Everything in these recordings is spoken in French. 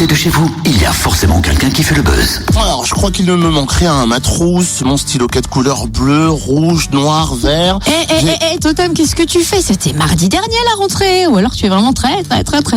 côté de chez vous, il y a forcément quelqu'un qui fait le buzz. Alors, je crois qu'il ne me manque rien. Ma trousse, mon stylo 4 couleurs bleu, rouge, noir, vert. Totem, qu'est-ce que tu fais? C'était mardi dernier la rentrée. Ou alors tu es vraiment très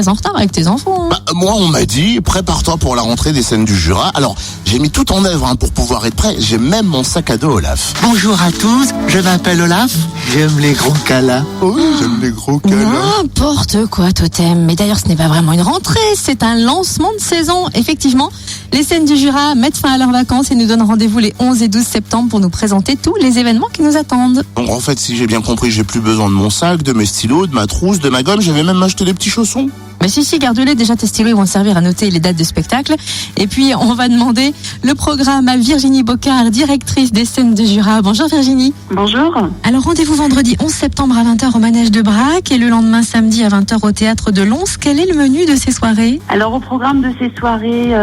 en retard avec tes enfants. Moi, on m'a dit, prépare-toi pour la rentrée des scènes du Jura. Alors, j'ai mis tout en œuvre pour pouvoir être prêt. J'ai même mon sac à dos Olaf. Bonjour à tous, je m'appelle Olaf. J'aime les gros câlins. Oui, j'aime les gros câlins. N'importe quoi, Totem. Mais d'ailleurs, ce n'est pas vraiment une rentrée, c'est un lancement de saison. Effectivement, les scènes du Jura mettent fin à leurs vacances et nous donnent rendez-vous les 11 et 12 septembre pour nous présenter tous les événements qui nous attendent. Donc, en fait, si j'ai bien compris, j'ai plus besoin de mon sac, de mes stylos, de ma trousse, de ma gomme. Je vais même m'acheter des petits chaussons. Mais si, garde-les. Déjà, tes stylos, ils vont te servir à noter les dates de spectacle. Et puis, on va demander le programme à Virginie Bocard, directrice des scènes de Jura. Bonjour Virginie. Bonjour. Alors, rendez-vous vendredi 11 septembre à 20h au Manège de Brac et le lendemain samedi à 20h au Théâtre de Lons. Quel est le menu de ces soirées? Alors, au programme de ces soirées,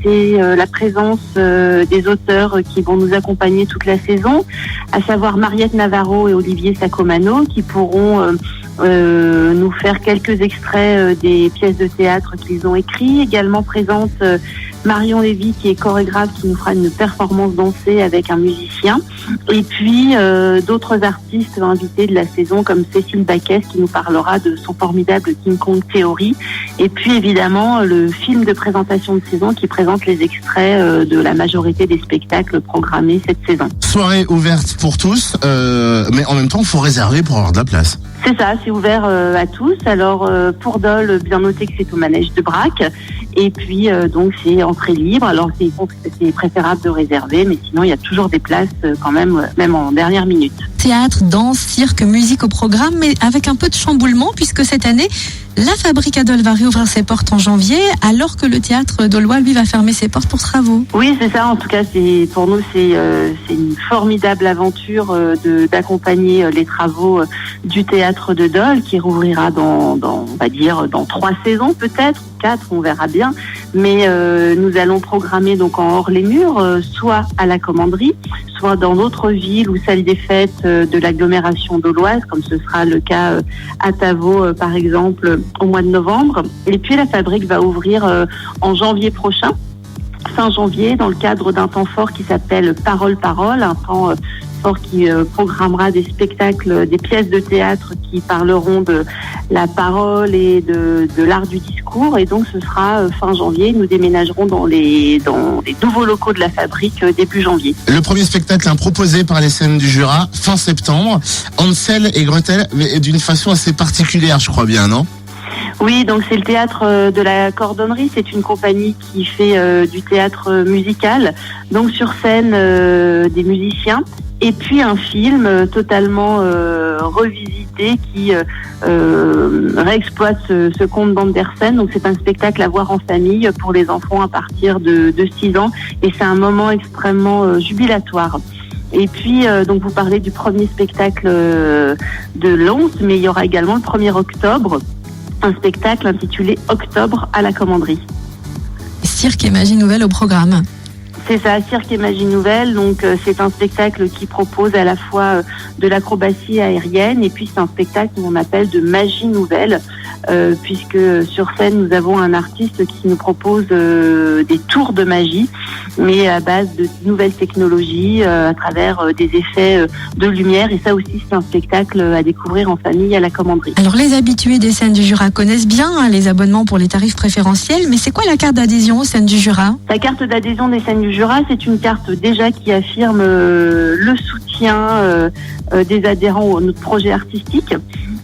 c'est la présence des auteurs qui vont nous accompagner toute la saison, à savoir Mariette Navarro et Olivier Sacomano, qui pourront nous faire quelques extraits des pièces de théâtre qu'ils ont écrits. Également présente Marion Lévy, qui est chorégraphe, qui nous fera une performance dansée avec un musicien. Et puis d'autres artistes invités de la saison, comme Cécile Baquès, qui nous parlera de son formidable King Kong Theory. Et puis évidemment le film de présentation de saison qui présente les extraits de la majorité des spectacles programmés cette saison. Soirée ouverte pour tous, mais en même temps, il faut réserver pour avoir de la place. C'est ça, c'est ouvert à tous. Alors pour Dole, bien noter que c'est au Manège de Brac. Et puis donc c'est entrée libre. Alors c'est préférable de réserver, mais sinon il y a toujours des places quand même en dernière minute. Théâtre, danse, cirque, musique au programme, mais avec un peu de chamboulement, puisque cette année, la Fabrique à Dole va réouvrir ses portes en janvier, alors que le théâtre dolois, lui, va fermer ses portes pour travaux. Oui, c'est ça. En tout cas, pour nous, c'est une formidable aventure d'accompagner les travaux du théâtre de Dole, qui rouvrira on va dire, dans 3 saisons peut-être, 4, on verra bien. Mais nous allons programmer donc en hors les murs, soit à la Commanderie, soit dans d'autres villes ou salles des fêtes de l'agglomération doloise, comme ce sera le cas à Tavaux, par exemple, au mois de novembre. Et puis la Fabrique va ouvrir en janvier prochain, fin janvier, dans le cadre d'un temps fort qui s'appelle Parole, un temps fort qui programmera des spectacles, des pièces de théâtre qui parleront de la parole et de l'art du discours. Et donc ce sera fin janvier. Nous déménagerons dans les nouveaux locaux de la Fabrique début janvier. Le premier spectacle proposé par les scènes du Jura, fin septembre. Hansel et Gretel, mais d'une façon assez particulière, je crois bien, non ? Oui, donc c'est le théâtre de la Cordonnerie. C'est une compagnie qui fait du théâtre musical. Donc sur scène, des musiciens. Et puis un film totalement revisité qui réexploite ce conte d'Andersen. Donc c'est un spectacle à voir en famille pour les enfants à partir de 6 ans. Et c'est un moment extrêmement jubilatoire. Et puis, donc vous parlez du premier spectacle de Lons, mais il y aura également le 1er octobre, un spectacle intitulé Octobre à la Commanderie. Cirque et magie nouvelle au programme. C'est ça, Cirque et magie nouvelle. Donc c'est un spectacle qui propose à la fois de l'acrobatie aérienne et puis c'est un spectacle qu'on appelle de magie nouvelle, puisque sur scène nous avons un artiste qui nous propose des tours de magie, mais à base de nouvelles technologies, à travers des effets de lumière. Et ça aussi c'est un spectacle à découvrir en famille à la Commanderie. Alors les habitués des scènes du Jura connaissent bien les abonnements pour les tarifs préférentiels, mais c'est quoi la carte d'adhésion aux scènes du Jura? La carte d'adhésion des scènes du Jura, c'est une carte déjà qui affirme le soutien des adhérents à notre projet artistique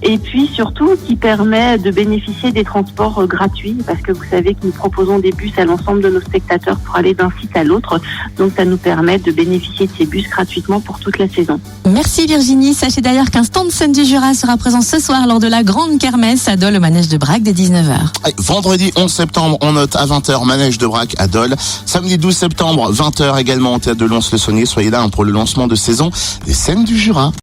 et puis surtout qui permet de bénéficier des transports gratuits, parce que vous savez que nous proposons des bus à l'ensemble de nos spectateurs pour aller d'un site à l'autre, donc ça nous permet de bénéficier de ces bus gratuitement pour toute la saison. Merci Virginie. Sachez d'ailleurs qu'un stand scène du Jura sera présent ce soir lors de la grande kermesse à Dole au Manège de Brac dès 19h. Vendredi 11 septembre, on note à 20h, Manège de Brac à Dole. Samedi 12 septembre, 20h également au Théâtre de Lons-le-Saunier. Soyez là pour le lancement de saison des scènes du Jura.